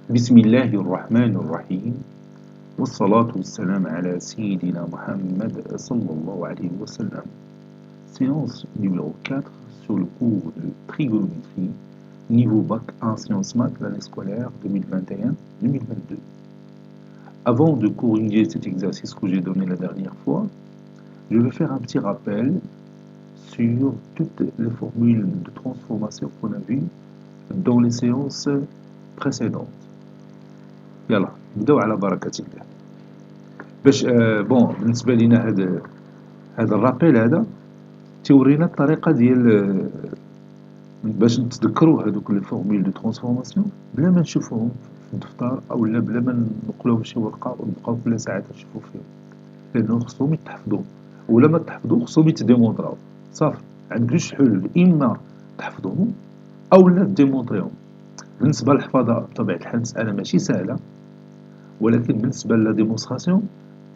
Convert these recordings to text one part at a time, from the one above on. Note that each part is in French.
بسم الله الرحمن الرحيم والصلاة والسلام على سيدنا Mohammed sallallahu alayhi wa sallam. Séance numéro 4 sur le cours de trigonométrie, niveau bac en sciences maths, l'année scolaire 2021-2022. Avant de corriger cet exercice que j'ai donné la dernière fois, je vais faire un petit rappel sur toutes les formules de transformation qu'on a vues dans les séances précédentes. يلا نبداو على بركة الله. باش بون بالنسبة لينا هذا الرابيل هذا تيورينا الطريقة ديال باش نتذكروا هذوك لي فورمول دو ترانسفورماسيون بلا ما نشوفوهم في الدفتر او لا بلا ما نقلوهم في شي ورقة ونبقاو كل ساعات نشوفوا فيهم، لأنه خصهم يتحفظوا، ولا ما تحفظوا خصهم يتديمونطراو. صافي، عندك جوج حلول، إما تحفظوهم أو لا تديمونطريهم. بالنسبة للحفاظة بطبيعة الحال مسألة ماشي سهلة، ولكن بالنسبة لا ديمونستراسيون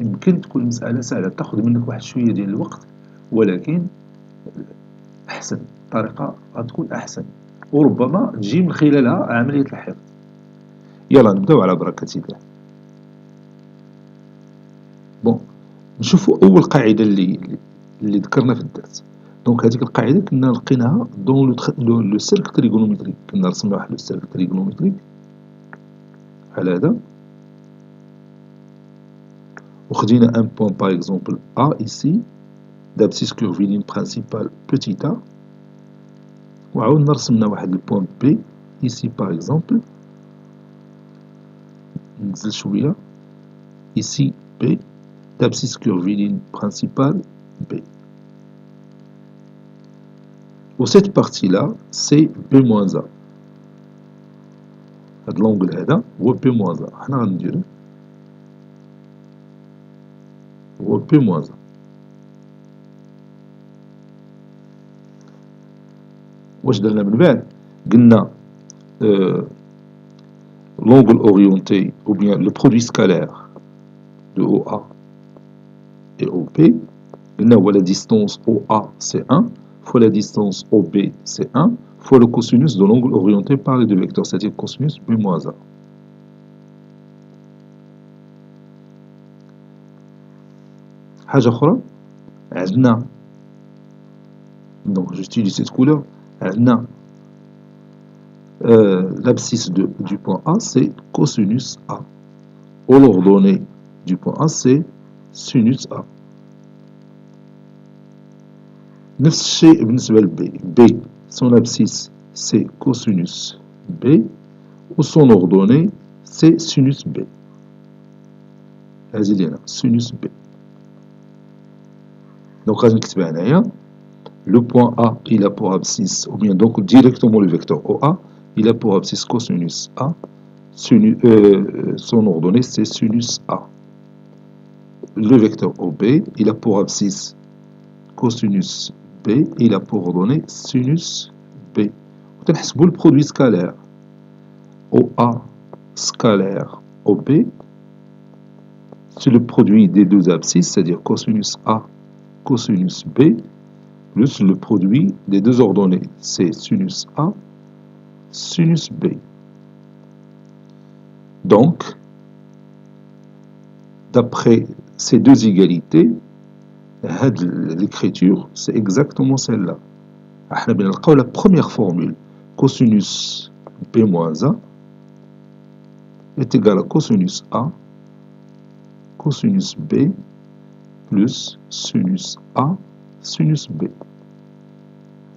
يمكن تكون مسألة سهلة، تاخذ منك واحد شوية ديال الوقت، ولكن أحسن طريقة غتكون أحسن، وربما تجي من خلالها عملية الحفظ. يلا نبداو على بركة الله. بون نشوفوا أول قاعدة اللي ذكرنا في الدرس. دونك هذيك القاعدة كنا لقيناها دون لو سيركل تريغونومتريك، كنا رسمنا واحد لو سيركل تريغونومتريك على هذا، وخدينا un point par exemple A ici d'abscisse curviligne principale petit a، وعاودنا رسمنا واحد البوان B ici par exemple، ننزل شوية ici B d'abscisse curviligne principale B. و cette partie là c'est B moins A. هاد l'angle هذا هو B moins A، حنا غنديرو هو B moins A. واش درنا من بعد؟ قلنا l'angle orienté ou bien le produit scalaire de OA et OP، قلنا هو la distance OA c'est 1 fois la distance OB c'est 1 fois le cosinus de l'angle orienté par les deux vecteurs, c'est-à-dire cosinus B moins A. حاجة أخرى عندنا، donc j'utilise cette couleur، عندنا l'abscisse du point A c'est cosinus A، ou l'ordonnée du point A c'est sinus A. نفس الشيء بالنسبة ل B، son abscisse c'est cosinus B و son ordonnée c'est sinus B. هذه ديالنا sinus B. Donc غادي نكتبها هنايا. Le point A il a pour abscisse, ou bien donc directement le vecteur OA il a pour abscisse cosinus A, son ordonnée c'est sinus A. Le vecteur OB il a pour abscisse cosinus B, il a pour ordonnée sinus B. ونحسبوا le produit scalaire OA scalaire OB, c'est le produit des deux abscisses, c'est-à-dire cosinus A cosinus B plus le produit des deux ordonnées, c'est sinus A sinus B. Donc d'après ces deux égalités, l'écriture c'est exactement celle-là. احنا بنلقاو la première formule cosinus B moins A est égal à cosinus A cosinus B plus sinus A sinus B.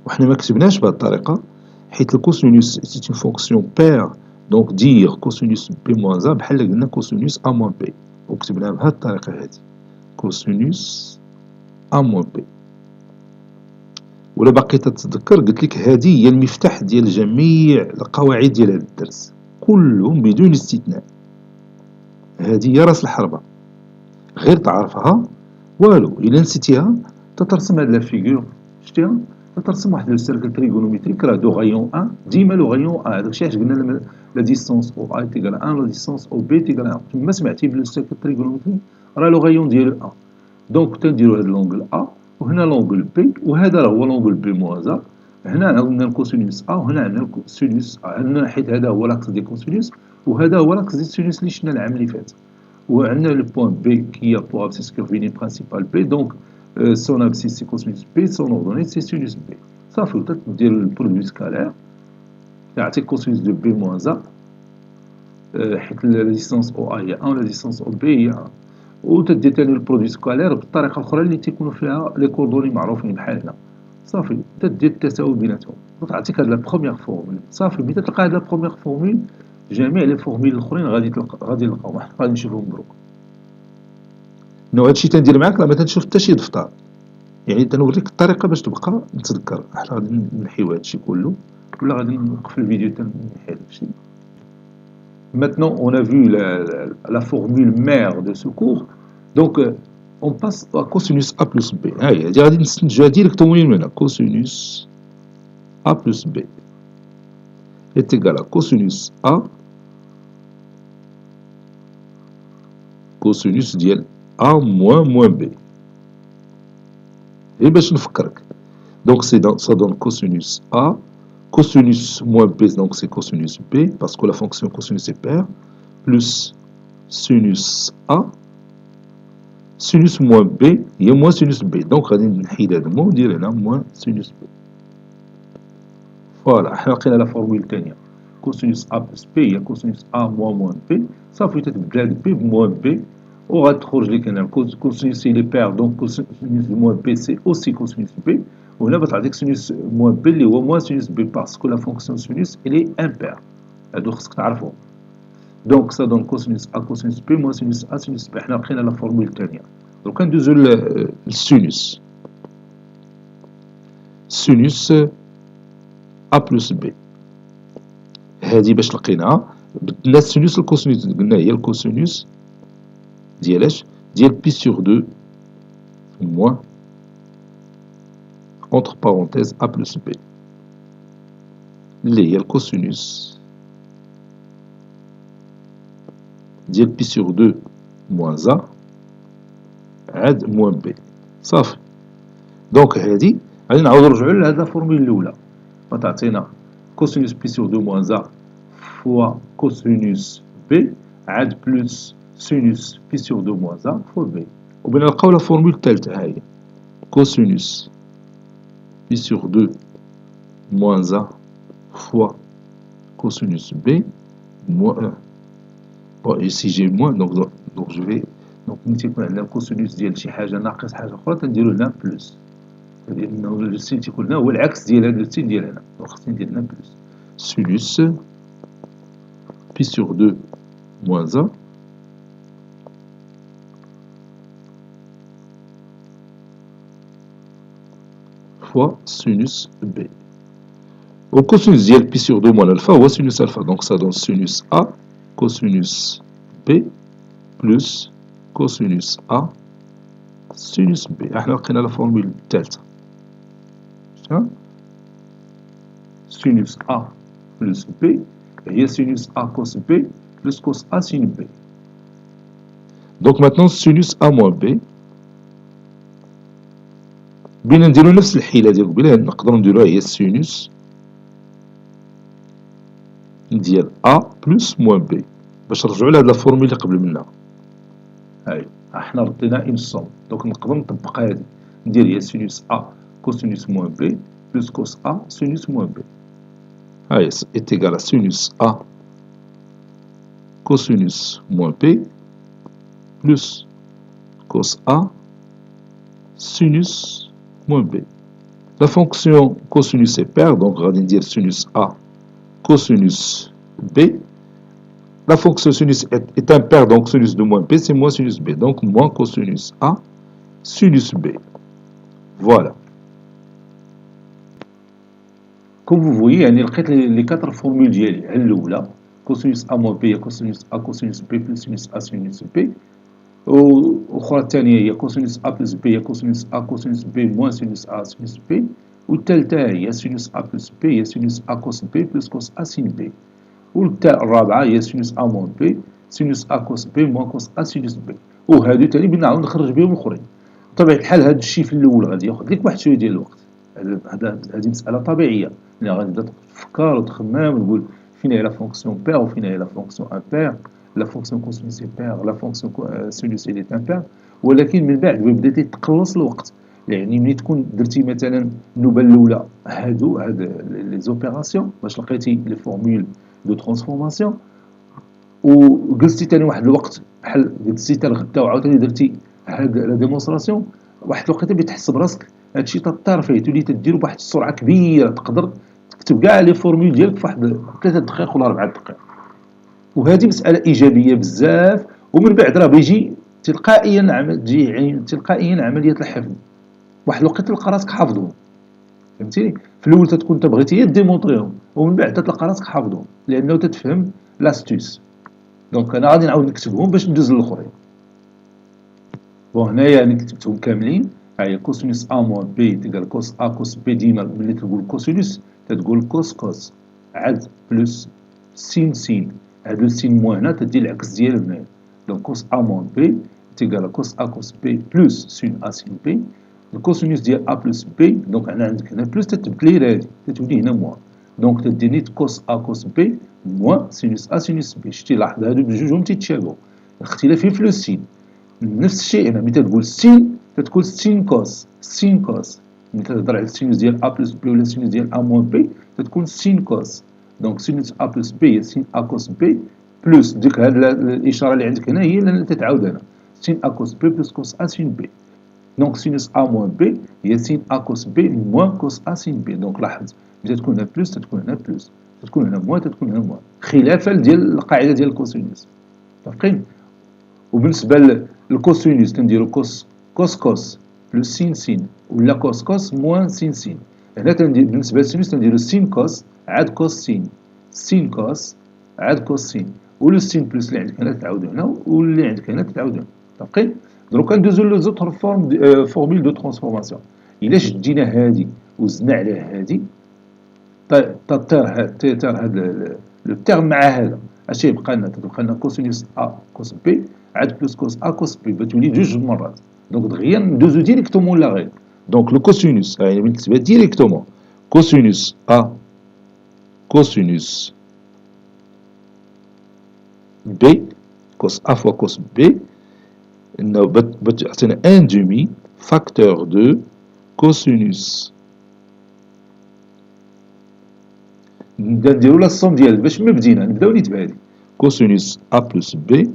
وحنا ما كتبناش بهذه الطريقة حيت الكوسينوس c'est une fonction paire، donc dire cosinus B moins A بحال قلنا cosinus A moins B، وكتبناها بهذه الطريقة هذه cosinus A moins B. ولا باقي تتذكر قلت لك هذه هي المفتاح ديال جميع القواعد ديال هذا الدرس كلهم بدون استثناء. هذه هي راس الحربة، غير تعرفها والو. إلا نسيتيها تترسم هاد لا فيغور، شتيها تترسم واحد لو سيركل تريغونومتريك راه دو غايون 1، ديما لو غايون 1 داكشي علاش قلنا لا ديستونس او اي تيغال 1 لا ديستونس او بي تيغال 1. تما سمعتي بلو سيركل تريغونومتريك راه لو غايون ديالو 1، دونك تنديرو هاد لونغل ا وهنا لونغل بي، وهذا راه هو لونغل بي موازا. هنا عندنا الكوسينوس ا وهنا عندنا الكوسينوس ا، عندنا حيت هذا هو لاكس دي كوسينوس وهذا هو لاكس ديال السينوس اللي شفنا العام اللي فات. وعندنا لو بوان بي كي بو ابسيس كيرفيني برينسيبال بي، دونك سون ابسيس سي كوسينوس بي، سون اوردوني سي سينوس بي. صافي وتدير البرودوي سكالير يعطيك كوسينوس دو بي موان ا، حيت لا ديستانس او ا هي 1 لا ديستانس او بي هي 1، وتدير تاني البرودوي سكالير بالطريقه الاخرى اللي تيكونوا فيها لي كوردوني معروفين بحال هنا. صافي تدير التساوي بيناتهم وتعطيك هاد لا بروميير فورمول. صافي ملي تلقى هاد لا بروميير فورمول جميع لي فورمول الاخرين غادي نلقاوهم، حنا غادي نشوفهم دروك. نو هادشي تندير معاك لا ما تنشوف حتى شي دفتر، يعني تنوريك الطريقه باش تبقى متذكر. حنا غادي نحيو هادشي كله ولا غادي نوقف الفيديو تنحي هادشي. Maintenant, on a vu la formule mère de ce cours. Donc, on passe à cosinus A plus B. غادي نستنتجوها ديريكتومون من هنا. Cosinus A plus B est égal à cosinus A cosinus ديال A moins B. Et باش نفكرك. Donc, ça donne cosinus A. Cosinus moins B, donc c'est cosinus B, parce que la fonction cosinus est paire, plus sinus A. Sinus moins B, il y a moins sinus B. Donc, on va dire moins sinus B. Voilà, on a la formule dernière. Cosinus A plus B, il y a cosinus A moins B. Ça peut être B moins B. On va trouver le cosinus il est paire, donc cosinus moins B, c'est aussi cosinus B. On a votre sinus moins B, il est moins sinus B parce que la fonction sinus, elle est impaire. Donc, ça donne cosinus A cosinus B moins sinus A sinus B. On a la formule dernière. Donc, on a le sinus. Sinus A plus B. هذه باش لقيناها بدلنا السينوس الكوسينوس، قلنا هي الكوسينوس ديالاش ديال بي سور 2 موان entre parenthèses A plus B اللي هي الكوسينوس ديال بي سور 2 موان A عاد موان B. صافي. دونك هادي غادي نعاودو نرجعو لهاد لا فورمول الاولى، فتعطينا cosinus P sur 2 moins A fois cosinus B عاد plus sinus P sur 2 moins A fois B. وبنا نلقاو لا فورمول الثالثة هاهي cosinus P sur 2 moins A fois cosinus B moins 1. Bon, ici j'ai moins, donc je vais donc ملي تيكون عندنا cosinus ديال شي حاجة ناقص حاجة أخرى تنديرو هنا بلس، لأنه السين تيكون هنا هو العكس ديال هاد السين ديال هنا، دونك خصني ندير هنا بلس. Sinus pi sur 2 moins 1 fois sinus B. Au cosinus ديال pi sur 2 moins alpha هو sinus alpha, donc ça donne sinus A cosinus B plus cosinus A sinus B. احنا لقينا لا فورمول الثالثة. Sinus A plus B هي sinus A cos B plus cos A sin B. Donc maintenant sinus A moins B بينا نديرو نفس الحيلة ديال قبيله، نقدرو نديروها هي sinus ديال A plus moins B باش نرجعو لهاد لا فورمول اللي قبل منها. هاي احنا ردينا إن سوم، دونك نقدر نطبق هادي ندير هي sinus A cosinus moins B plus cos A sinus moins B. Allez, est égal à sinus A cosinus moins B plus cos A sinus moins B. La fonction cosinus est paire, donc on va dire sinus A cosinus B. La fonction sinus est impaire, donc sinus de moins B, c'est moins sinus B. Donc moins cosinus A sinus B. Voilà. Comme vous voyez, يعني لقيت les 4 formules ديالي. الأولى cosinus A moins B هي cosinus A cosinus B plus sinus A sinus B. والأخرى الثانية هي cosinus A plus B هي cosinus A cosinus B moins sinus A sinus B. والثالثة هي sinus A plus B هي sinus A cos B plus cos A sin B. والرابعة هي sinus A moins B sinus A cos B moins cos A sinus B. وهادو تاني بغينا نعاود نخرج بهم الآخرين. بطبيعة الحال هاد الشي في الأول غادي ياخد لك واحد شوية ديال الوقت. هذه مسألة طبيعية، يعني غادي تبدا تفكر وتخمم وتقول فين هي لا فونكسيون بير وفين هي لا فونكسيون امبير. لا فونكسيون كوسينوس بير، لا فونكسيون سينوس إلي امبير. ولكن من بعد بديتي تقلص الوقت، يعني ملي تكون درتي مثلا النوبه الاولى هاد لي زوبيراسيون باش لقيتي لي فورمول دو ترانسفورماسيون، وجلستي تاني واحد الوقت بحال جلستي حتى الغدا وعاوتاني درتي هاد لا ديمونستراسيون، واحد الوقيته بديت تحس براسك هادشي تطير فيه، تولي تديرو بواحد السرعه كبيره، تقدر تكتب كاع لي فورمول ديالك فواحد 3 دقائق ولا 4 دقائق. وهذه مساله ايجابيه بزاف. ومن بعد راه بيجي تلقائيا تلقائيا عمليه الحفظ، واحد الوقت تلقى راسك حافظهم. فهمتيني؟ في الاول تتكون تبغيتي ديمونطريهم، ومن بعد تلقى راسك حافظهم لانه تتفهم لاستيس. دونك انا غادي نعاود نكتبهم باش ندوز للاخرين. بون هنايا انا كتبتهم كاملين. هاهي كوسينوس ا موان بي تيكال كوس ا كوس بي. ديما ملي تقول كوسينوس تتقول كوس كوس، عاد بلس سين سين. هاد لو سين موان هنا تدير العكس ديال هنايا. دونك كوس ا موان بي تيكال كوس ا كوس بي بلس سين ا سين بي. الكوسينوس ديال ا بلس بي، دونك انا عندك هنا بلس تتبدلي هادي تتولي هنا موان. دونك تدير نيت كوس ا كوس بي موان سينوس ا سينوس بي. شتي لاحظ هادو بجوجهم تيتشابهوا، الاختلاف في لو سين. نفس الشيء هنا ملي تقول سين تتكون سين كوس. سين كوس ملي تهضر على السينوس ديال ا بلس بي ولا السينوس ديال ا موان بي تتكون سين كوس. دونك سينوس ا بلس بي هي سين ا كوس بي بلس ديك هاد الاشاره اللي عندك هنا هي اللي تتعاود هنا سين ا كوس بي بلس كوس ا سين بي. دونك سينوس ا موان بي هي سين ا كوس بي موان كوس ا سين بي. دونك لاحظ ملي تكون هنا بلس تتكون هنا بلس، تتكون هنا موان تتكون هنا موان، خلافا ديال القاعده ديال الكوسينوس. متفقين؟ وبالنسبه للكوسينوس تنديرو كوس كوس كوس بلس سين سين، ولا كوس كوس موان سين سين. هنا تندير بالنسبه للسينوس تنديرو سين كوس عاد كوس سين، سين كوس عاد كوس سين، ولو سين بلس اللي عندك هنا تعاودو هنا، واللي عندك هنا تعاودو هنا. متفقين؟ دروكا ندوزو لوزوتر فورمول دو ترانسفورماسيون. الا شدينا هادي وزدنا على هادي تطير هاد لو تيرم مع هذا، اش يبقى لنا؟ تبقى لنا كوسينوس ا كوس بي عاد بلس كوس ا كوس بي، بتولي جوج مرات. دونك دغيا ندوزو ديريكتومون لا غير. دونك لو كوسينوس يعني بنكتبها ديريكتومون كوسينوس ا كوسينوس بي كوس ا فوا كوس بي انه بتعطينا ان دومي فاكتور دو كوسينوس. نبدا نديرو لا الصوم ديالها باش ما بدينا نبداو نيت بهادي كوسينوس ا بلس بي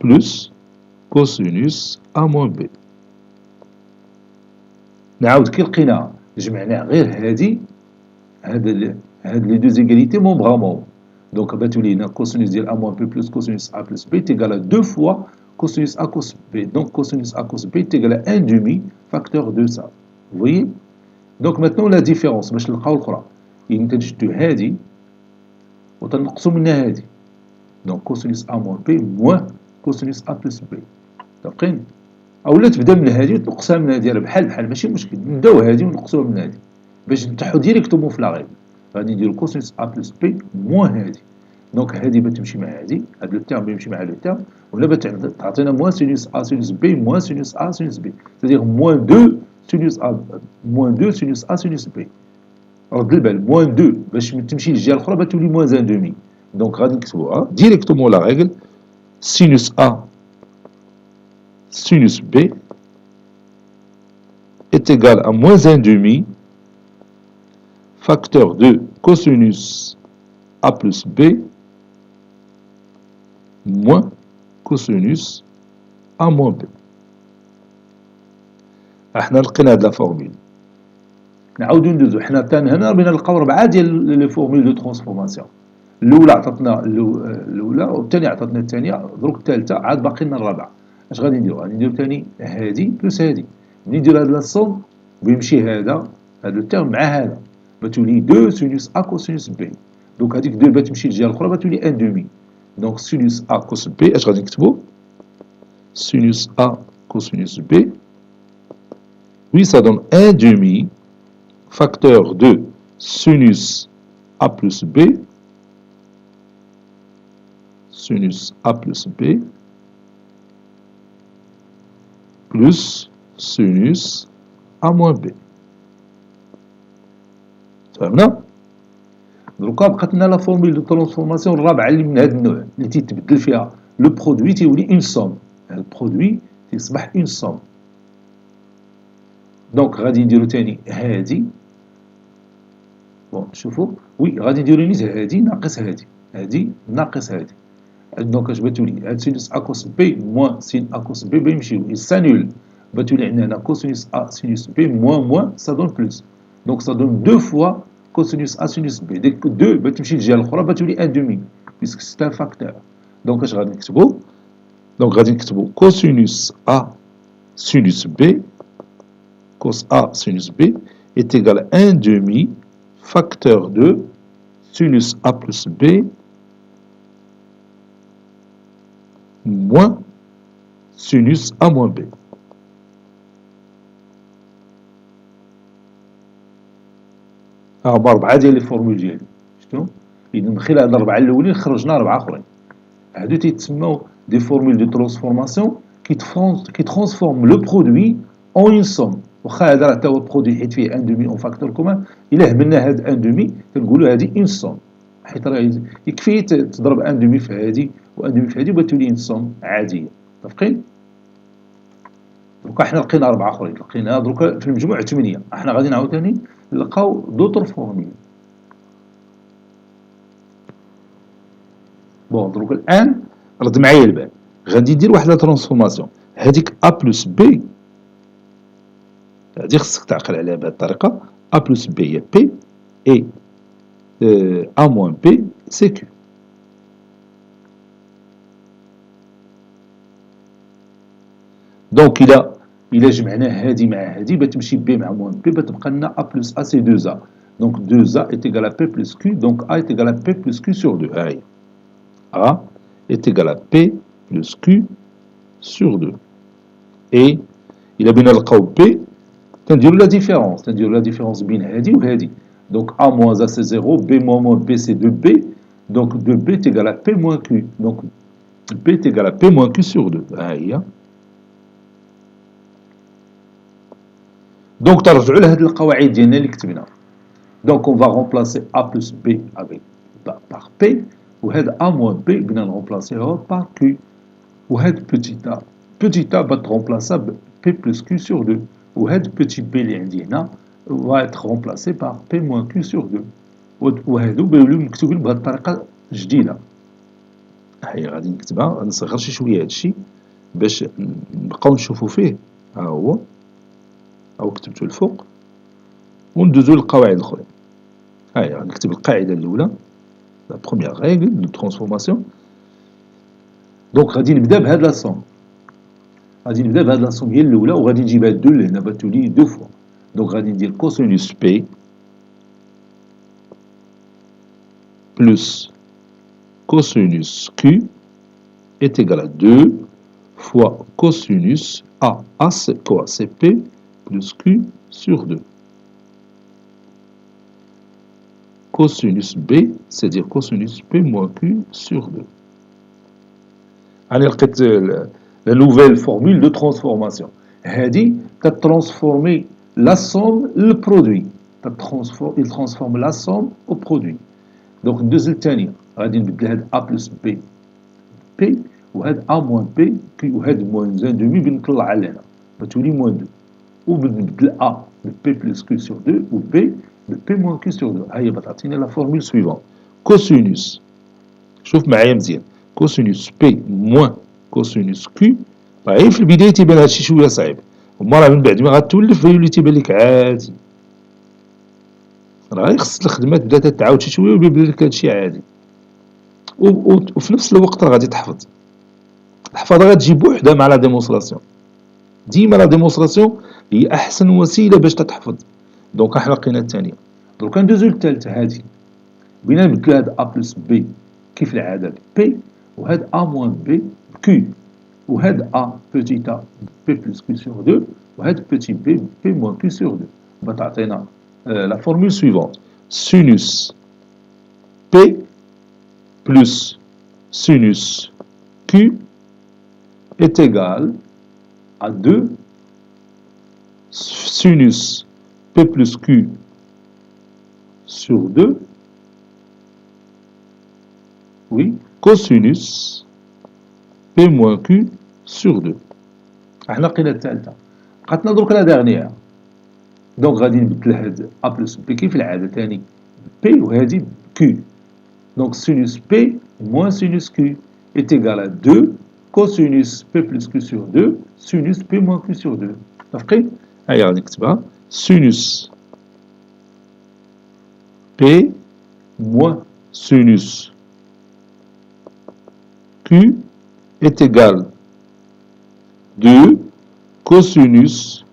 بلس كوسينوس ا موان بي. نعاود كي لقينا جمعناه غير هادي، هاد لي دو زيغاليتي مون بغامون. دونك بتولي هنا كوسينوس ديال ا موان بي بلس كوسينوس ا بلس بي تيغال دو فوا كوسينوس ا كوس بي. دونك كوسينوس ا كوس بي تيغال ان دومي فاكتور دو سا. فويي؟ دونك ماتنون لا ديفيرونس باش نلقاو الاخرى، يعني تنشدو هادي وتنقصو منها هادي. دونك كوسينوس ا موان بي موان كوسينوس ا بلس بي. متفقين؟ اولا تبدا من هادي وتنقصها من هادي، راه بحال بحال ماشي مشكل. نبداو هادي ونقصوها من هادي باش نتاحو ديريكتومون في لا غيب. غادي نديرو كوسينوس ا بلس بي موان هادي. دونك هادي بتمشي مع هادي، هاد لو تيرم بيمشي مع لو تيرم، ولا تعطينا موان سينوس ا سينوس بي موان سينوس ا سينوس بي، c'est-à-dire موان 2 سينوس ا موان 2 سينوس ا سينوس بي. رد البال موان 2 باش تمشي للجهه الاخرى بتولي موان ان دومي. دونك غادي نكتبوها ديريكتومون لا ريغل سينوس ا sinus B est égal à moins 1 demi facteur de cosinus A plus B moins cosinus A moins B. احنا لقينا هاد لا فورمول. نعاودو ندوزو حنا تاني هنا بغينا نلقاو 4 ديال لي فورمول دو ترانسفورماسيون. الاولى عطاتنا الاولى، والثانيه عطاتنا الثانيه، دروك الثالثه عاد باقي لنا الرابعه. اش غادي نديرو؟ غادي نديرو ثاني هادي بلس هادي. ملي نديرو هاد لاصوم بيمشي هذا هاد التيرم مع هذا بتولي 2 سينوس ا كوسينوس بي. دونك هذيك 2 بتمشي للجهه الاخرى بتولي ان دومي. دونك سينوس ا كوس بي اش غادي نكتبو؟ سينوس ا كوسينوس بي oui ça donne un demi facteur de sinus A plus B sinus A plus B plus sinus A moins B. فهمنا؟ دروكا بقات لنا لا فورمول دو ترانسفورماسيون الرابعه اللي من هذا النوع اللي تيتبدل فيها لو برودوي تيولي اون سوم. هذا البرودوي تيصبح اون سوم. دونك غادي نديرو تاني هادي. بون شوفوا وي غادي نديرو نيت هادي ناقص هادي، هادي ناقص هادي. دونك اش بتولي؟ هاد سينوس ا كوس بي موان سين ا كوس بي بيمشيو يسانول. بتولي عندنا هنا كوسينوس ا سينوس بي موان موان سا دون بلوس. دونك سا دون دو فوا كوسينوس ا سينوس بي. ديك دو بتمشي للجهه الاخرى بتولي ان دومي بيسك سي ان فاكتور. دونك اش غادي نكتبو؟ دونك غادي نكتبو كوسينوس ا سينوس بي cos A sinus B est égal à 1 demi facteur de sinus A plus B moins sinus A moins B. هما 4 ديال لي فورمول ديالي. شفتو؟ إذا من خلال هاد 4 الأولين خرجنا 4 أخرين. هادو تيتسموا دي فورمول دو ترانسفورماسيون كي ترانسفورم لو برودوي اون اون سوم. واخا هذا راه تا هو برودوي حيت فيه ان دومي اون فاكتور كومان، الا هبلنا هاد ان دومي كنقولوا هادي اون سوم، حيت راه يكفي تضرب ان دومي في هادي وان دومي في هادي وتولي اون سوم عاديه. متفقين؟ دروكا حنا لقينا 4 اخرين، لقينا دروكا في المجموع 8. حنا غادي عاوتاني نلقاو دوطر فورمول. بون دروكا الان رد معايا البال، غادي ندير واحد لا ترانسفورماسيون. هذيك ا بلس بي هادي خصك تعقل عليها بهذه الطريقه. ا بلس بي هي بي اي ا موان بي سي كيو. دونك الى جمعنا هادي مع هادي بتمشي بي مع موان بي بتبقى لنا ا بلس ا سي 2 ا. دونك 2 ا est égal à p plus q. دونك ا est égal à p plus q sur 2. ها هي A est égal à P plus Q sur 2. Et il a bien نلقاو P تنديرو la différence. تنديرو la différence بين هادي وهادي. Donc A moins A c'est 0, B moins B c'est 2B. Donc 2B est égal à P moins Q. Donc P est égal à P moins Q sur 2. ها هي. Donc ترجعوا لهاد القواعد ديالنا اللي كتبنا. Donc on va remplacer A plus B avec par P. وهاد A moins B بدنا نرمبلاسيوه par Q. وهاد petit a va être remplacé par P plus Q sur 2. وهاد petit b اللي عندي هنا va être remplacé par P moins Q sur 2. وهادو بيوليو مكتوبين بهاد الطريقة جديدة. هاي غادي نكتبها، نصغر شي شوية هادشي باش نبقاو نشوفو فيه. ها هو أو كتبتو الفوق وندوزو للقواعد الأخرين. هاي غادي نكتب القاعدة الأولى la première règle de transformation. دونك غادي نبدا بهاد لا سوم. غادي نبدا بهاد لا سوم هي الاولى وغادي نجيب هاد 2 لهنا بتولي 2 فوا. دونك غادي ندير كوسينوس بي بلس كوسينوس كيو est égal à 2 fois cosinus A. A c'est quoi? C'est P plus Q sur 2. Cosinus B, c'est-à-dire cosinus P moins Q sur 2. Allez, la nouvelle formule de transformation. هذه تترانسفورمي la somme le produit. Il transforme la somme au produit. Donc ندوز الثانية غادي نبدل هاد A plus B P وهاد A moins B Q وهاد moins 1 demi بنطلعها لهنا بتولي moins 2 وبنبدل A ب P plus Q sur 2 و B ب P moins Q sur 2. هاهي بتعطينا la formule suivante. Cosinus شوف معايا مزيان. كوسينوس بي موان كوسينوس كيو راه في البداية تيبان هادشي شوية صعيب، وما راه من بعد ما غتولف غيولي تيبان لك عادي. راه غير خص الخدمة تبدا تتعاود شي شوية ويبان لك هادشي عادي. وفي نفس الوقت راه غادي تحفظ. الحفاظة غتجي بوحدها مع لا ديمونستراسيون. ديما لا ديمونستراسيون هي أحسن وسيلة باش تتحفظ. دونك حنا لقينا الثانية. دروك ندوزو للثالثة هادي. بغينا نبدلو هاد أ بلس بي كيف العادة بي وهاد A moins B Q وهاد A petit a P plus Q sur 2 وهاد petit b P moins Q sur 2. بتعطينا la formule suivante. Sinus P plus sinus Q est égal à 2 sinus P plus Q sur 2 Oui, cosinus P moins Q sur 2. احنا لقينا الثالثة. بقاتنا درك لا داغنيير. دونك غادي نبدل هاد A plus B كيف العادة تاني P وهادي Q. Donc sinus P moins sinus Q est égal à 2 cosinus P plus Q sur 2 sinus P moins Q sur 2. متفقين؟ هيا غادي نكتبها sinus P moins sinus Q est égal 2 cosinus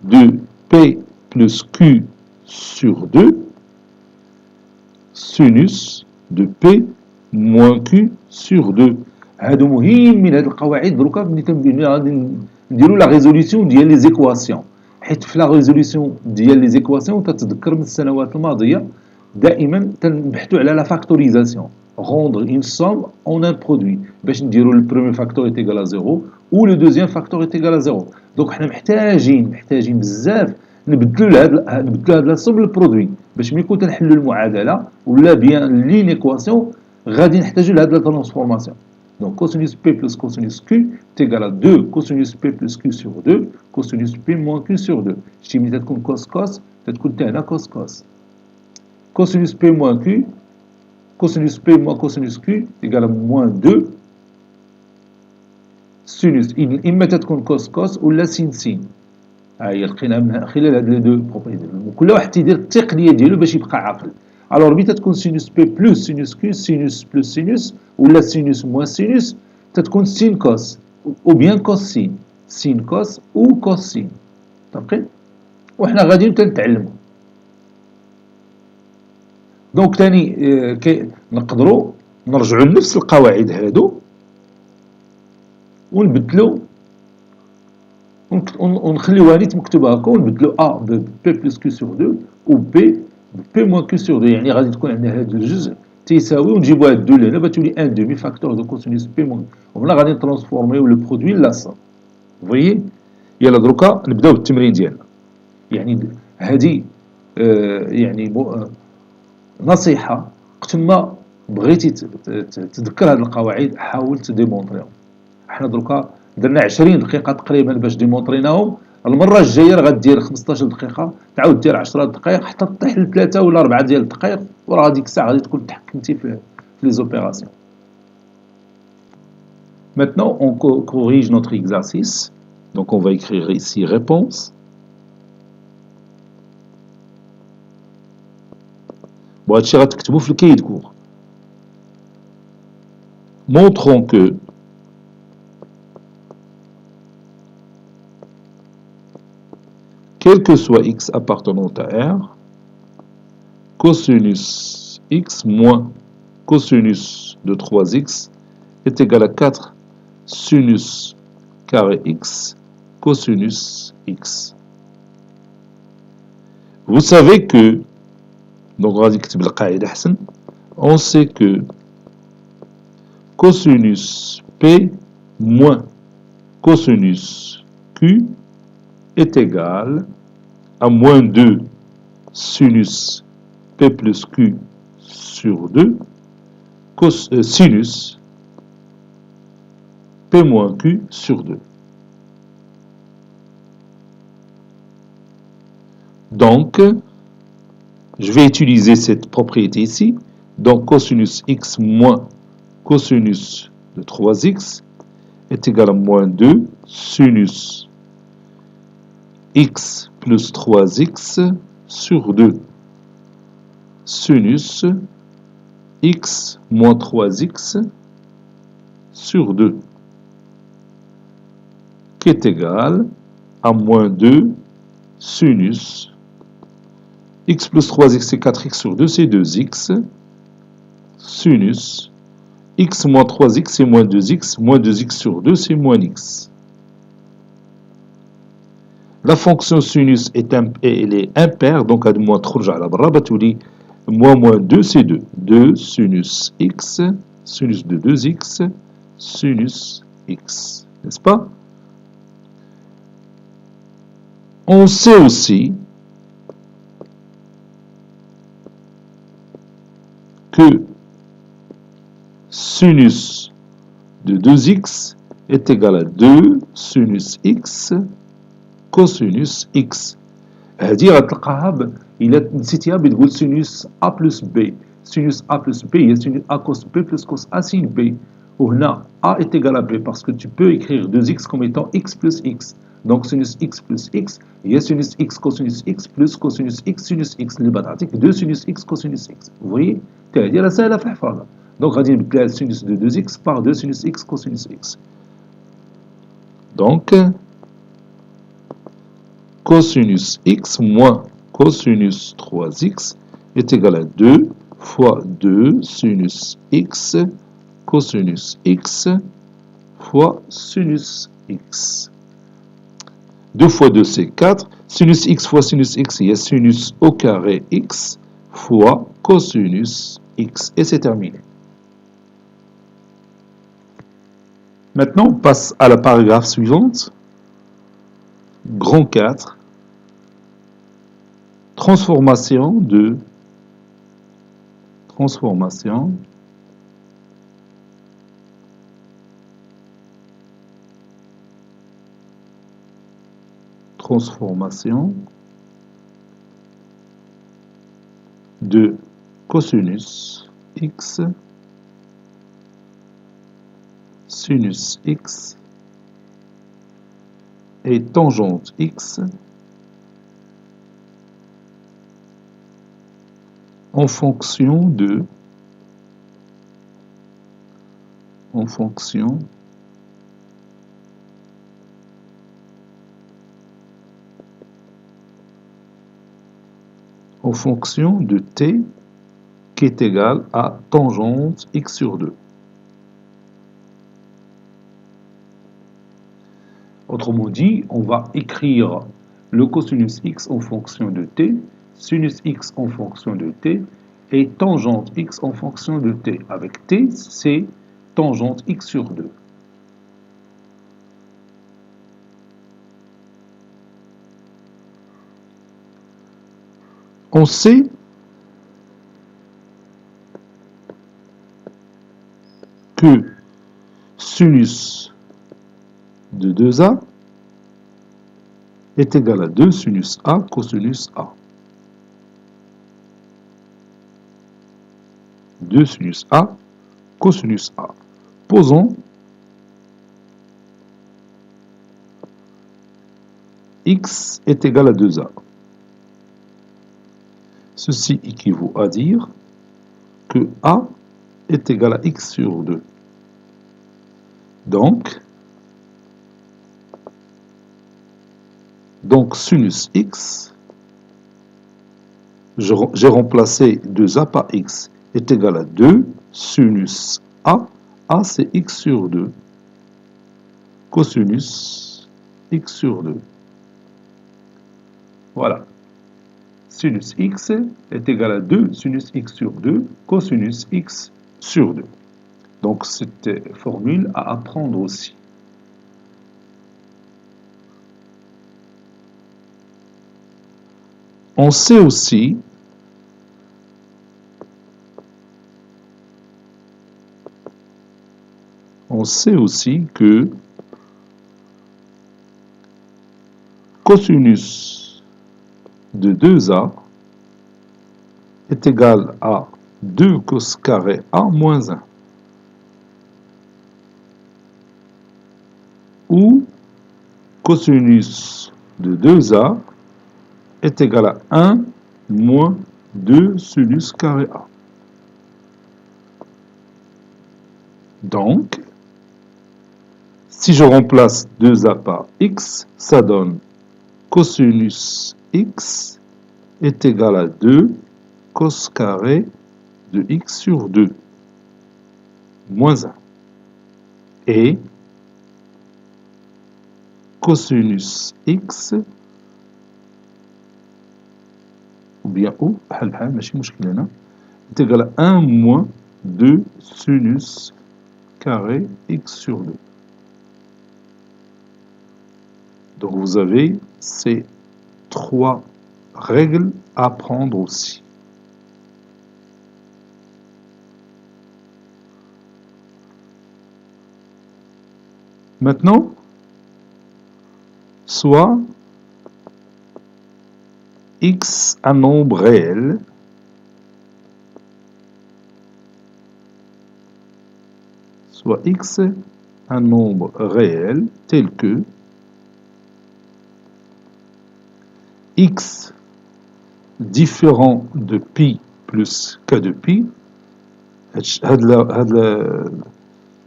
de P plus Q sur 2 sinus de P moins Q sur 2. هادو مهم من هاد القواعد دروكا ملي غادي نديرو لا ريزوليسيون ديال لي زيكواسيون حيت في لا ريزوليسيون ديال لي زيكواسيون تتذكر من السنوات الماضيه دائما تنبحثوا على لا فاكتوريزاسيون rendre une somme en un produit باش نديرو le premier facteur est égal à 0 ou le deuxième facteur est égal à 0. دونك حنا محتاجين بزاف نبدلوا هاد لا somme للبرودوي باش ملي كنت نحلوا المعادله ولا بيان لين ايكواسيون غادي نحتاجوا لهاد لا ترانسفورماسيون. Donc cosinus P plus cosinus Q est égal à 2 cosinus P plus Q sur 2 cosinus P moins Q sur 2. شتي ملي تكون cos cos تكون حتى هنا cos cos. Cosinus P moins Q cosinus P moins cosinus Q est égal à moins 2 sinus إما تكون cos cos ولا sin sin. هي لقينا من خلال هاد لي دو بروبريتي كل واحد تيدير التقنيه ديالو باش يبقى عاقل. الوغ ملي تتكون سينوس بي بلس سينوس كيو سينوس بلس سينوس ولا سينوس موان سينوس تتكون سين كوس او بيان كوس سين سين كوس او كوس سين. متفقين؟ وحنا غاديين تنتعلمو. دونك تاني نقدروا نرجعوا لنفس القواعد هادو ونبدلو ونخليوها نيت مكتوبه هكا ونبدلو ا ب بي بلس كيو سور 2 و بي بي موان كيو سور 2 يعني غادي تكون عندنا هاد الجزء تيساوي ونجيبو هاد الدو لهنا بتولي ان دومي فاكتور دو كوسينوس بي موان ومنا غادي نترانسفورميو لو برودوي لا سا. فويي يلا دروكا نبداو بالتمرين ديالنا. يعني هادي يعني نصيحه وقت ما بغيتي تذكر هاد القواعد حاول تديمونطريهم. حنا دروكا درنا 20 دقيقه تقريبا باش ديمونطريناهم. المره الجايه غدير 15 دقيقه تعاود دير 10 دقائق حتى تطيح ل3 ولا 4 ديال الدقائق وراه هذيك الساعه غادي تكون تحكمتي في لي زوبيراسيون. Maintenant on corrige notre exercice. Donc on va écrire ici réponse. Bon هادشي غتكتبو في الكاي دو كور. Montrons que quel que soit x appartenant à R, cosinus x moins cosinus de 3x est égal à 4 sinus carré x cosinus x. Vous savez que, donc on sait que cosinus P moins cosinus Q est égal à moins 2 sinus P plus Q sur 2 sinus P moins Q sur 2. Donc, je vais utiliser cette propriété ici. Donc, cosinus x moins cosinus de 3x est égal à moins 2 sinus x plus 3x sur 2 sinus x moins 3x sur 2 qui est égal à moins 2 sinus x plus 3x c'est 4x sur 2 c'est 2x sinus x moins 3x c'est moins 2x moins 2x sur 2 c'est moins x. La fonction sinus elle est impaire, donc elle moins تخرج على برا بتولي moins 2 c'est 2. 2 sinus x, sinus de 2x, sinus x. N'est-ce pas? On sait aussi que sinus de 2x est égal à 2 sinus x cosinus x. هذه غتلقاها إلا نسيتيها بتقول sinus a plus b. Sinus a plus b هي sinus a cos b plus cos a sin b. وهنا a est égal à b parce que tu peux écrire 2x comme étant x plus x. Donc sinus x plus x هي sinus x cosinus x plus cosinus x sinus x اللي بتعطيك 2 sinus x cosinus x. Vous voyez هذه راه سهلة في الحفاظة. Donc غادي نبدل sinus de 2x par 2 sinus x cosinus x. Donc cosinus x moins cosinus 3x est égal à 2 fois 2 sinus x cosinus x fois sinus x. 2 fois 2 c'est 4. Sinus x fois sinus x, il y a sinus au carré x fois cosinus x. Et c'est terminé. Maintenant, on passe à la paragraphe suivante. Grand 4. Transformation de cosinus x sinus x et tangente x en fonction de t qui est égal à tangente x sur 2. Autrement dit, on va écrire le cosinus x en fonction de t, sinus x en fonction de t, et tangente x en fonction de t. Avec t, c'est tangente x sur 2. On sait que sinus de 2a est égal à 2 sinus a cosinus a. 2 sinus a cosinus a. Posons x est égal à 2a. Ceci équivaut à dire que a est égal à x sur 2. Donc sinus x, j'ai remplacé 2a par x, est égal à 2 sinus a c'est x sur 2, cosinus x sur 2. Voilà. Sinus x est égal à 2 sinus x sur 2, cosinus x sur 2. Donc cette formule à apprendre aussi. On sait aussi que cosinus de 2a est égal à 2 cos carré a moins 1. Ou cosinus de 2a est égal à 1 moins 2 sinus carré a. Donc, si je remplace 2a par x, ça donne cosinus x est égal à 2 cos carré de x sur 2 moins 1. Et cosinus x ou bien ou est égal à 1 moins 2 sinus carré x sur 2. Donc vous avez ces 3 règles à prendre aussi. Maintenant, soit x un nombre réel, soit x un nombre réel tel que x différent de pi plus k de pi.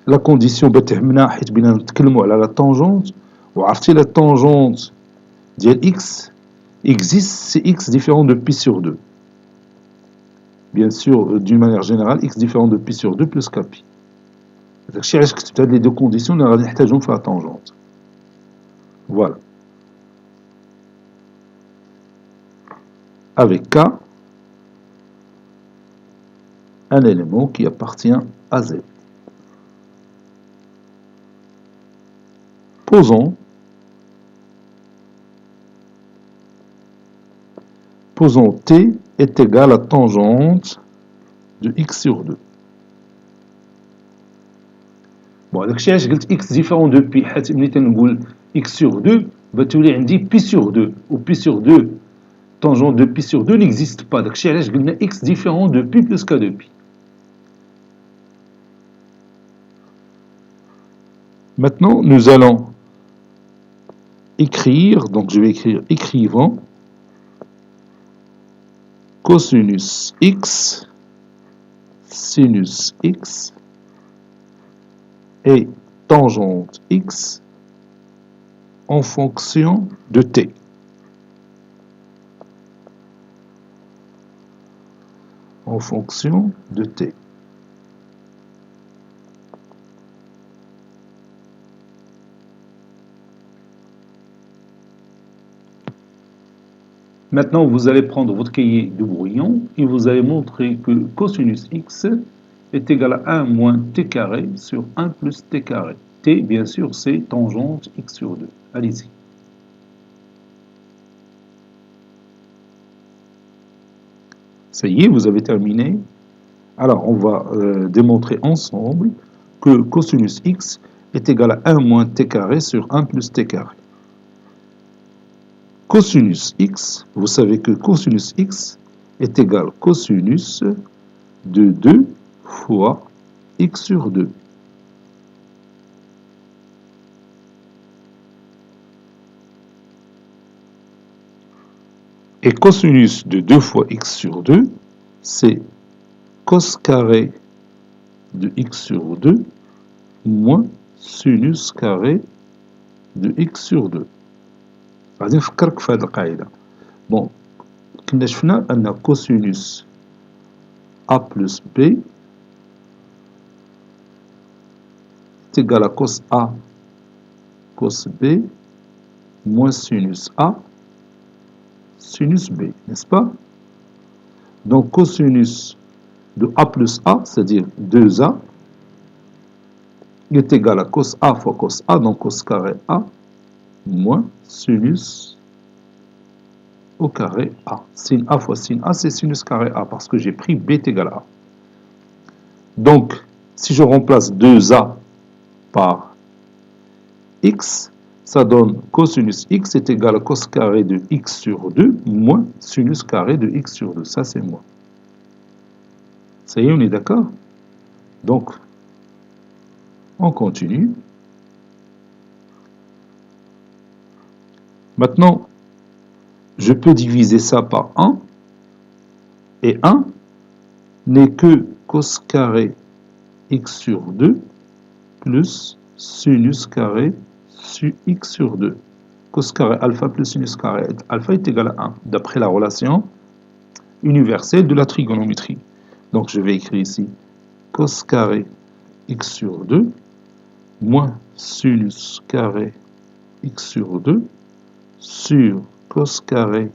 La condition بتهمنا حيت بينا نتكلموا على la tangente وعرفتي la tangente ديال x existe c'est x différent de pi sur 2. Bien sûr, d'une manière générale, x différent de pi sur 2 plus kpi. داكشي علاش كتبت هاد les deux conditions اللي غادي نحتاجهم في la tangente. Voilà. Avec k, un élément qui appartient à z. Posons t est égal à tangente de x sur 2. Bon, داكشي علاش قلت x différent de pi حيت ملي تنقول x sur 2 بتولي عندي pi sur 2 و pi sur 2 tangente de pi sur 2 n'existe pas. داكشي علاش قلنا x différent de pi plus k de pi. Maintenant, nous allons écrire, donc je vais écrire écrivant cosinus x, sinus x et tangente x en fonction de t. En fonction de t. Maintenant, vous allez prendre votre cahier de brouillon et vous allez montrer que cosinus x est égal à 1 moins t carré sur 1 plus t carré. T, bien sûr, c'est tangente x sur 2. Allez-y. Ça y est, vous avez terminé. Alors, on va démontrer ensemble que cosinus x est égal à 1 moins t carré sur 1 plus t carré. Cosinus x, vous savez que cosinus x est égal à cosinus de 2 fois x sur 2. Et cosinus de 2 fois x sur 2, c'est cos carré de x sur 2 moins sinus carré de x sur 2. غادي نفكرك في هذه القاعدة. بون كنا شفنا أن كوسينوس A plus B est égal à cos A cos B moins sinus A sinus B, n'est-ce pas? Donc cosinus de A plus A, c'est-à-dire 2A, est égal à cos A fois cos A, donc cos carré A, moins sinus au carré A. Sin A fois sin A, c'est sinus carré A, parce que j'ai pris B est égal à A. Donc, si je remplace 2A par x, ça donne cosinus x est égal à cos carré de x sur 2 moins sinus carré de x sur 2. Ça, c'est moi. Ça y est, on est d'accord? Donc, on continue. Maintenant, je peux diviser ça par 1. Et 1 n'est que cos carré x sur 2 plus sinus carré sur x sur 2. Cos carré alpha plus sinus carré alpha est égal à 1, d'après la relation universelle de la trigonométrie. Donc je vais écrire ici cos carré x sur 2 moins sinus carré x sur 2 sur cos carré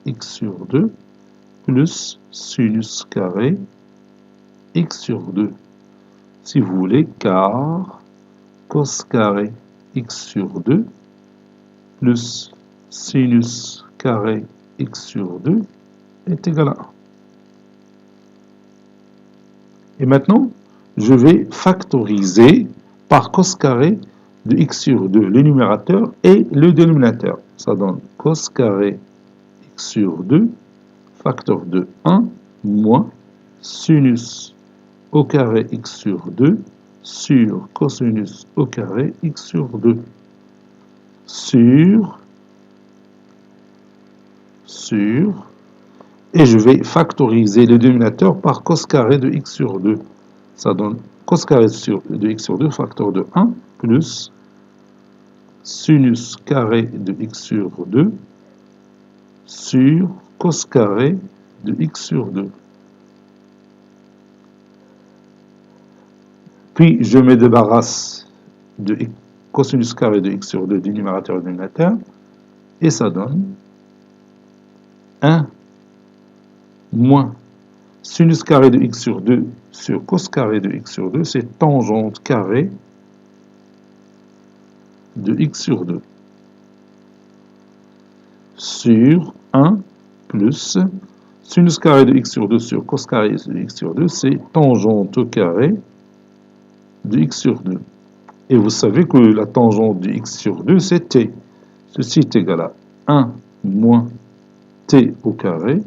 x sur 2 plus sinus carré x sur 2. Si vous voulez, car cos carré x sur 2 plus sinus carré x sur 2 est égal à 1. Et maintenant, je vais factoriser par cos carré de x sur 2, le numérateur et le dénominateur. Ça donne cos carré x sur 2, facteur de 1, moins sinus au carré x sur 2, sur cosinus au carré x sur 2, sur, et je vais factoriser le dénominateur par cos carré de x sur 2. Ça donne cos carré de x sur 2, facteur de 1, plus sinus carré de x sur 2, sur cos carré de x sur 2. Puis, je me débarrasse de cosinus carré de x sur 2 du numérateur et du dénominateur, et ça donne 1 moins sinus carré de x sur 2 sur cos carré de x sur 2, c'est tangente carré de x sur 2, sur 1 plus sinus carré de x sur 2 sur cos carré de x sur 2, c'est tangente au carré de x sur 2. Et vous savez que la tangente de x sur 2, c'est t. Ceci est égal à 1 moins t au carré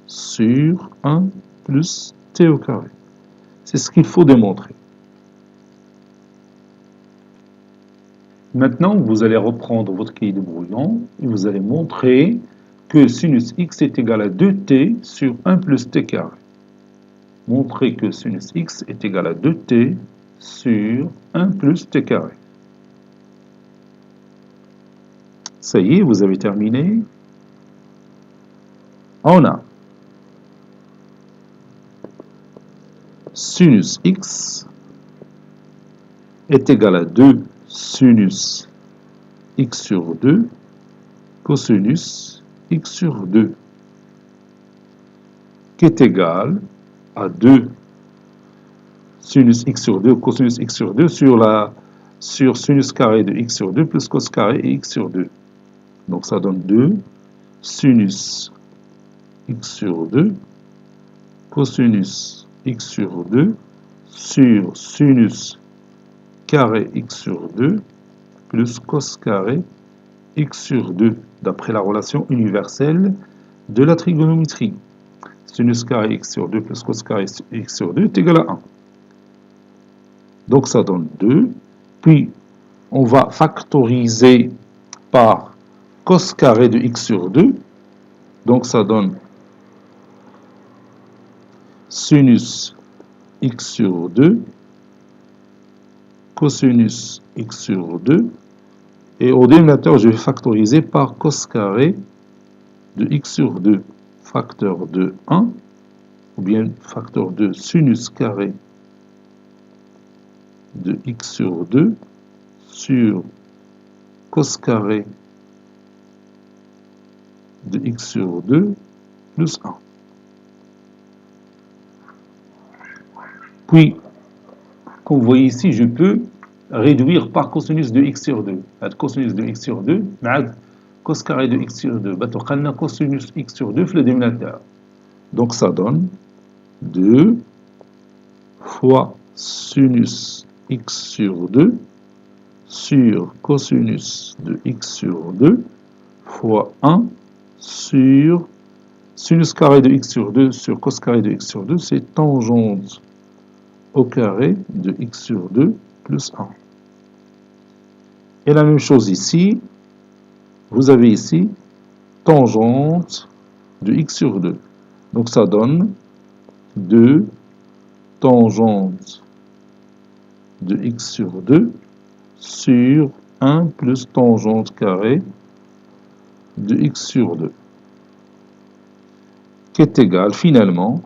sur 1 plus t au carré. C'est ce qu'il faut démontrer. Maintenant, vous allez reprendre votre cahier de brouillon et vous allez montrer que sinus x est égal à 2t sur 1 plus t carré. Montrez que sinus x est égal à 2t sur 1 plus t carré. Ça y est, vous avez terminé. On a sinus x est égal à 2 sinus x sur 2 cosinus x sur 2 qui est égal à 2 sinus x sur 2 cosinus x sur 2 sur sinus carré de x sur 2 plus cos carré et x sur 2. Donc ça donne 2 sinus x sur 2 cosinus x sur 2 sur sinus carré x sur 2 plus cos carré x sur 2, d'après la relation universelle de la trigonométrie. Sinus carré x sur 2 plus cos carré x sur 2 est égal à 1. Donc ça donne 2. Puis on va factoriser par cos carré de x sur 2. Donc ça donne sinus x sur 2 cosinus x sur 2. Et au dénominateur, je vais factoriser par cos carré de x sur 2, facteur de 1, ou bien facteur de sinus carré de x sur 2 sur cos carré de x sur 2 plus 1. Puis, comme vous voyez ici, je peux réduire par cosinus de x sur 2. Cosinus de x sur 2, cos carré de x sur 2. Cosinus x sur 2 le dénominateur. Donc ça donne 2 fois sinus x sur 2 sur cosinus de x sur 2 fois 1 sur sinus carré de x sur 2 sur cos carré de x sur 2, c'est tangente au carré de x sur 2 plus 1. Et la même chose ici, vous avez ici tangente de x sur 2. Donc ça donne 2 tangente de x sur 2 sur 1 plus tangente carré de x sur 2, qui est égal finalement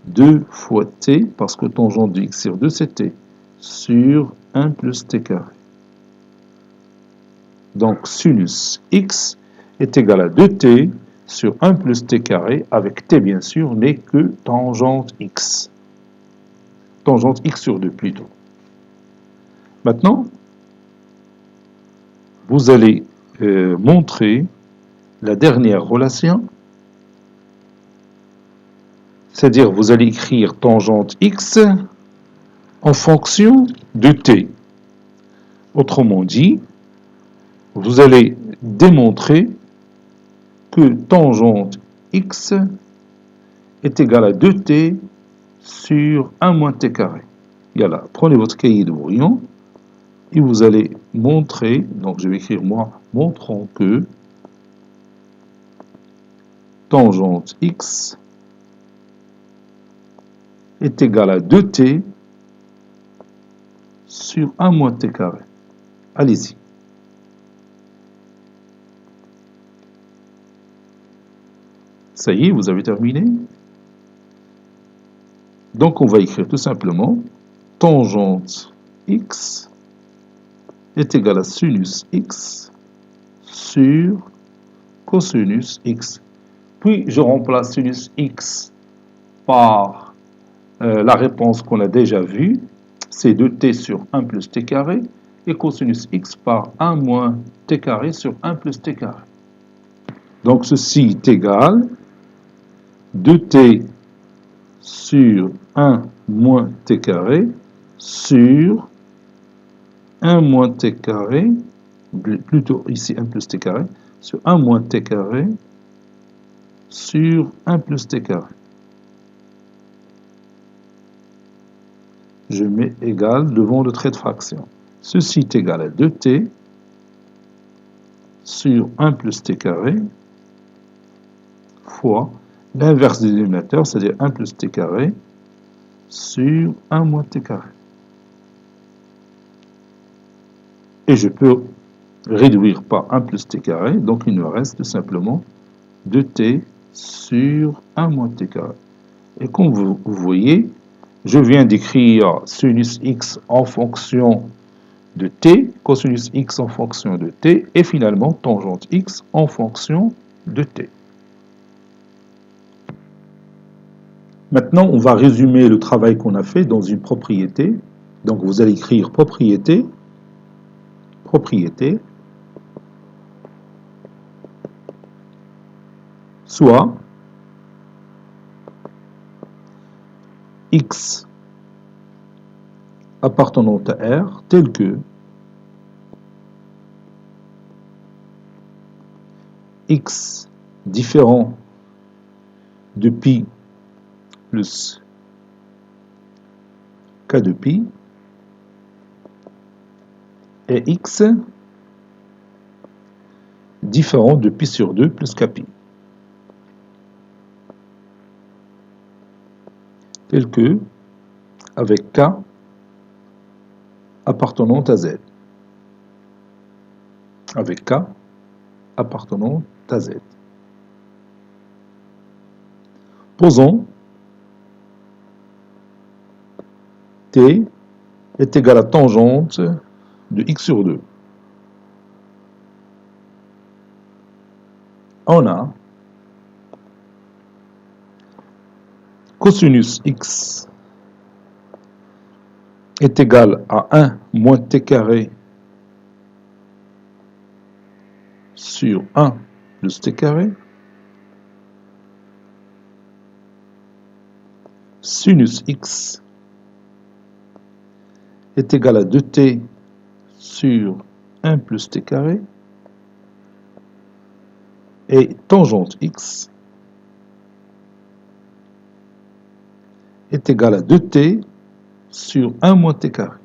2 fois t, parce que tangente de x sur 2 c'est t, sur 1 plus t carré. Donc sinus x est égal à 2t sur 1 plus t carré, avec t bien sûr n'est que tangente x. Tangente x sur 2 plutôt. Maintenant, vous allez montrer la dernière relation, c'est-à-dire vous allez écrire tangente x en fonction de t. Autrement dit, vous allez démontrer que tangente x est égale à 2t sur 1 moins t carré. Yalla, prenez votre cahier de brouillon et vous allez montrer, donc je vais écrire moi, montrons que tangente x est égale à 2t sur 1 moins t carré. Allez-y. Ça y est, vous avez terminé. Donc on va écrire tout simplement tangente x est égal à sinus x sur cosinus x. Puis je remplace sinus x par la réponse qu'on a déjà vue, c'est 2t sur 1 plus t carré, et cosinus x par 1 moins t carré sur 1 plus t carré. Donc ceci est égal 2t sur 1 moins t carré sur 1 moins t carré, plutôt ici 1 plus t carré, sur 1 moins t carré sur 1 plus t carré. Je mets égal devant le trait de fraction. Ceci est égal à 2t sur 1 plus t carré fois l'inverse du dénominateur, c'est-à-dire 1 plus t carré sur 1 moins t carré. Et je peux réduire par 1 plus t carré, donc il me reste tout simplement 2t sur 1 moins t carré. Et comme vous voyez, je viens d'écrire sinus x en fonction de t, cosinus x en fonction de t, et finalement tangente x en fonction de t. Maintenant, on va résumer le travail qu'on a fait dans une propriété. Donc vous allez écrire propriété, soit x appartenant à R tel que x différent de pi plus k de pi et x différent de pi sur 2 plus kpi. Tel que avec k appartenant à z. Avec k appartenant à z. Posons t est égal à tangente de x sur 2. On a cosinus x est égal à 1 moins t carré sur 1 plus t carré. Sinus x est égal à 2t sur 1 plus t carré. Et tangente x est égal à 2t sur 1 moins t carré.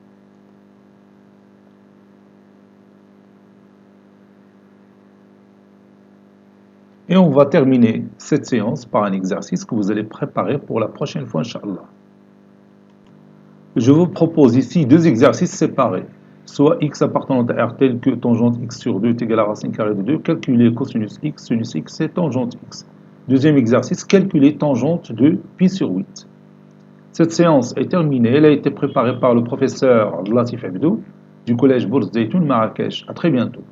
Et on va terminer cette séance par un exercice que vous allez préparer pour la prochaine fois, Inch'Allah. Je vous propose ici deux exercices séparés. Soit x appartenant à R tel que tangente x sur 2 est égal à racine carrée de 2, calculer cosinus x, sinus x et tangente x. Deuxième exercice, calculer tangente de pi sur 8. Cette séance est terminée, elle a été préparée par le professeur Latif Abdou du collège Bourse Zeytoun Marrakech. À très bientôt.